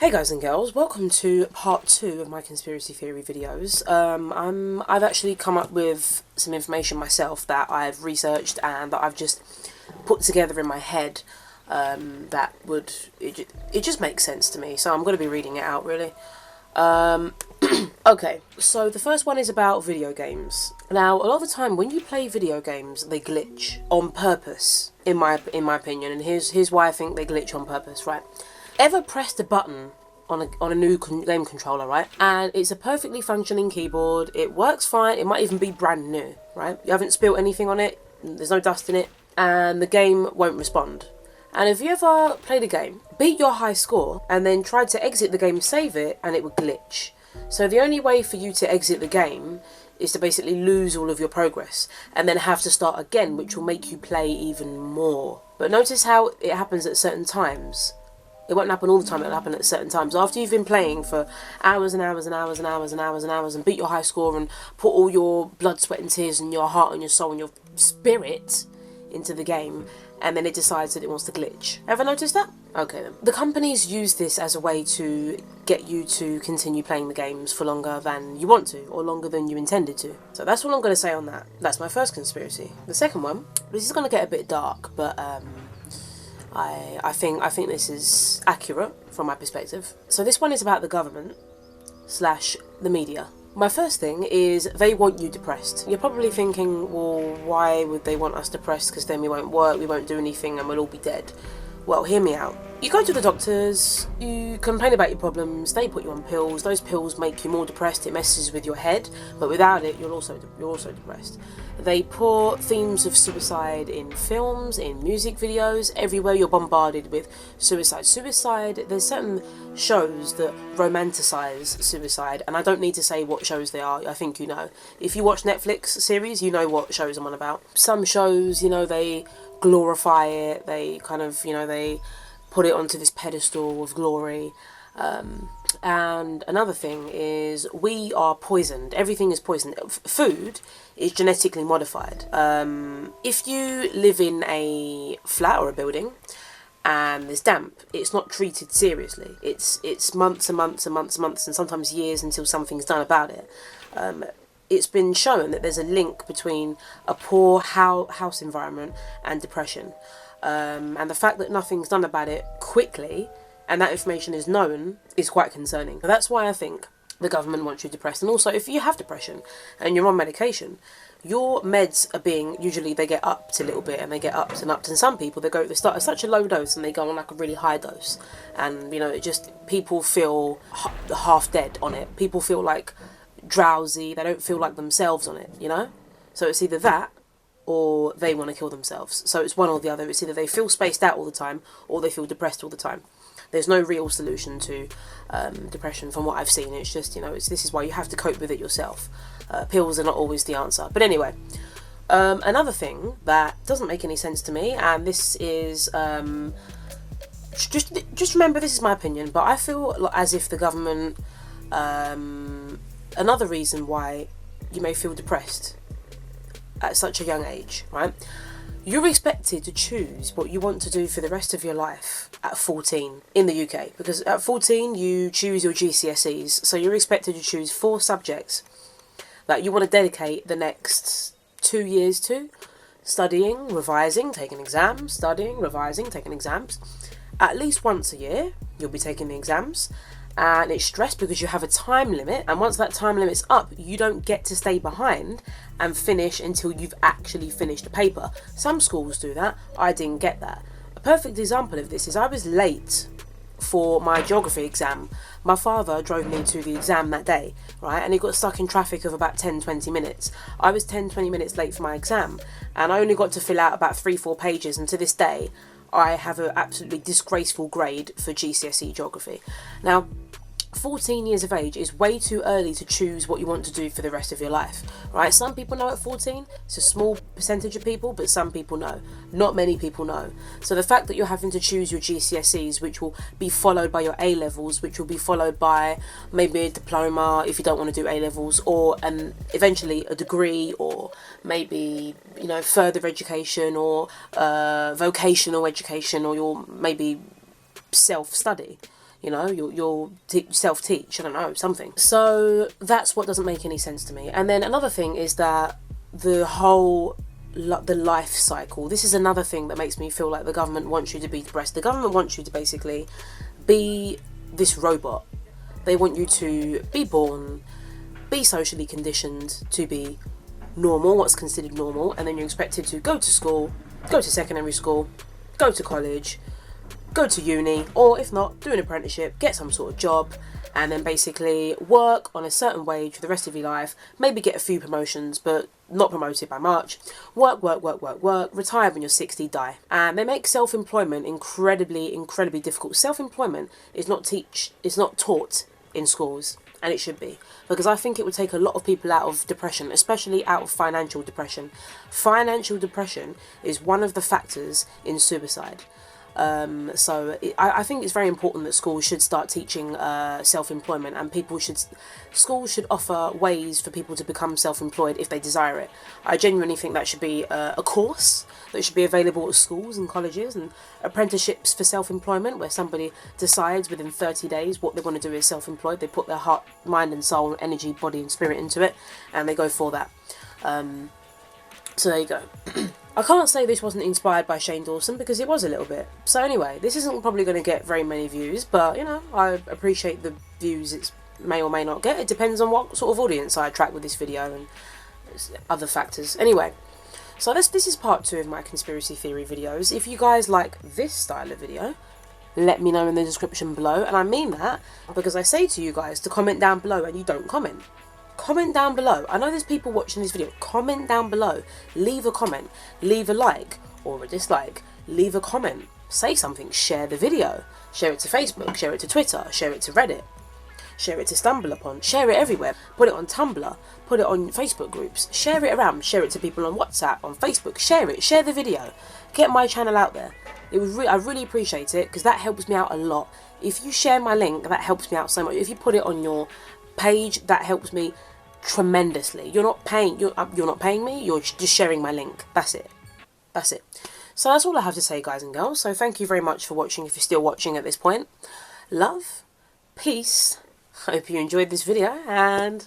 Hey guys and girls, welcome to part 2 of my conspiracy theory videos. I've actually come up with some information myself that I've researched and that I've just put together in my head. It just makes sense to me, so I'm going to be reading it out really. Okay, so the first one is about video games. Now, a lot of the time when you play video games, they glitch on purpose, in my opinion, and here's why I think they glitch on purpose, right? Ever pressed a button on a new game controller, right? And it's a perfectly functioning keyboard, it works fine, it might even be brand new, right? You haven't spilled anything on it, there's no dust in it, and the game won't respond. And if you ever played a game, beat your high score, and then tried to exit the game, save it, and it would glitch. So the only way for you to exit the game is to basically lose all of your progress, and then have to start again, which will make you play even more. But notice how it happens at certain times. It won't happen all the time, it'll happen at certain times. After you've been playing for hours and hours and hours and hours and hours and hours and beat your high score and put all your blood, sweat and tears and your heart and your soul and your spirit into the game, and then it decides that it wants to glitch. Ever noticed that? Okay then. The companies use this as a way to get you to continue playing the games for longer than you want to, or longer than you intended to. So that's what I'm going to say on that. That's my first conspiracy. The second one, this is going to get a bit dark, but I think this is accurate from my perspective. So this one is about the government / the media. My first thing is they want you depressed. You're probably thinking, well, why would they want us depressed? Because then we won't work, we won't do anything, and we'll all be dead. Well, hear me out. You go to the doctors, you complain about your problems, they put you on pills, those pills make you more depressed, it messes with your head, but without it, you're also depressed. They put themes of suicide in films, in music videos, everywhere you're bombarded with suicide. There's certain shows that romanticize suicide, and I don't need to say what shows they are, I think you know. If you watch Netflix series, you know what shows I'm on about. Some shows, they glorify it, they kind of, they put it onto this pedestal of glory. And another thing is we are poisoned. Everything is poisoned. Food is genetically modified. If you live in a flat or a building and there's damp, it's not treated seriously. It's months and months and months and months and sometimes years until something's done about it. It's been shown that there's a link between a poor house environment and depression. And the fact that nothing's done about it quickly and that information is known is quite concerning. That's why I think the government wants you depressed. And also, if you have depression and you're on medication, your meds are usually they get upped a little bit and they get upped and upped. And some people, they start at such a low dose and they go on like a really high dose. And, people feel half dead on it. People feel like drowsy, they don't feel like themselves on it, So it's either that or they want to kill themselves. So it's one or the other. It's either they feel spaced out all the time or they feel depressed all the time. There's no real solution to depression from what I've seen. It's just, this is why you have to cope with it yourself. Pills are not always the answer. But anyway, another thing that doesn't make any sense to me, and this is, just remember this is my opinion, but I feel as if the government, another reason why you may feel depressed at such a young age, right? You're expected to choose what you want to do for the rest of your life at 14 in the UK, because at 14 you choose your GCSEs, so you're expected to choose 4 subjects that you want to dedicate the next 2 years to: studying, revising, taking exams, studying, revising, taking exams. At least once a year you'll be taking the exams, and it's stressed because you have a time limit, and once that time limit's up, you don't get to stay behind and finish until you've actually finished the paper. Some schools do that, I didn't get that. A perfect example of this is I was late for my geography exam. My father drove me to the exam that day, right, and he got stuck in traffic of about 10-20 minutes. I was 10-20 minutes late for my exam, and I only got to fill out about 3-4 pages, and to this day I have an absolutely disgraceful grade for GCSE geography. Now, 14 years of age is way too early to choose what you want to do for the rest of your life, right? Some people know at 14, it's a small percentage of people, but some people know. Not many people know. So the fact that you're having to choose your GCSEs, which will be followed by your A-levels, which will be followed by maybe a diploma if you don't want to do A-levels, or eventually a degree, or maybe, further education, or vocational education, or your maybe self-study. You know, you'll self-teach, I don't know, something. So that's what doesn't make any sense to me. And then another thing is that the life cycle. This is another thing that makes me feel like the government wants you to be depressed. The government wants you to basically be this robot. They want you to be born, be socially conditioned to be normal, what's considered normal, and then you're expected to go to school, go to secondary school, go to college, go to uni, or if not, do an apprenticeship, get some sort of job, and then basically work on a certain wage for the rest of your life, maybe get a few promotions, but not promoted by March, work, retire when you're 60, die. And they make self-employment incredibly difficult. Self-employment is not taught in schools, and it should be, because I think it would take a lot of people out of depression, especially out of financial depression. Financial depression is one of the factors in suicide. I think it's very important that schools should start teaching self-employment, and schools should offer ways for people to become self-employed if they desire it. I genuinely think that should be a course that should be available at schools and colleges, and apprenticeships for self-employment, where somebody decides within 30 days what they want to do as self-employed. They put their heart, mind and soul, energy, body and spirit into it, and they go for that. So there you go. I can't say this wasn't inspired by Shane Dawson, because it was a little bit. So anyway, this isn't probably going to get very many views, but, you know, I appreciate the views it may or may not get. It depends on what sort of audience I attract with this video and other factors. Anyway, so this is part 2 of my conspiracy theory videos. If you guys like this style of video, let me know in the description below. And I mean that because I say to you guys to comment down below, and you don't comment. Comment down below. I know there's people watching this video. Comment down below. Leave a comment. Leave a like or a dislike. Leave a comment. Say something. Share the video. Share it to Facebook. Share it to Twitter. Share it to Reddit. Share it to StumbleUpon. Share it everywhere. Put it on Tumblr. Put it on Facebook groups. Share it around. Share it to people on WhatsApp, on Facebook. Share it. Share the video. Get my channel out there. I really appreciate it, because that helps me out a lot. If you share my link, that helps me out so much. If you put it on your page, that helps me tremendously. You're not paying me, you're just sharing my link. That's it. So that's all I have to say, guys and girls. So thank you very much for watching, if you're still watching at this point. Love, peace. Hope you enjoyed this video, and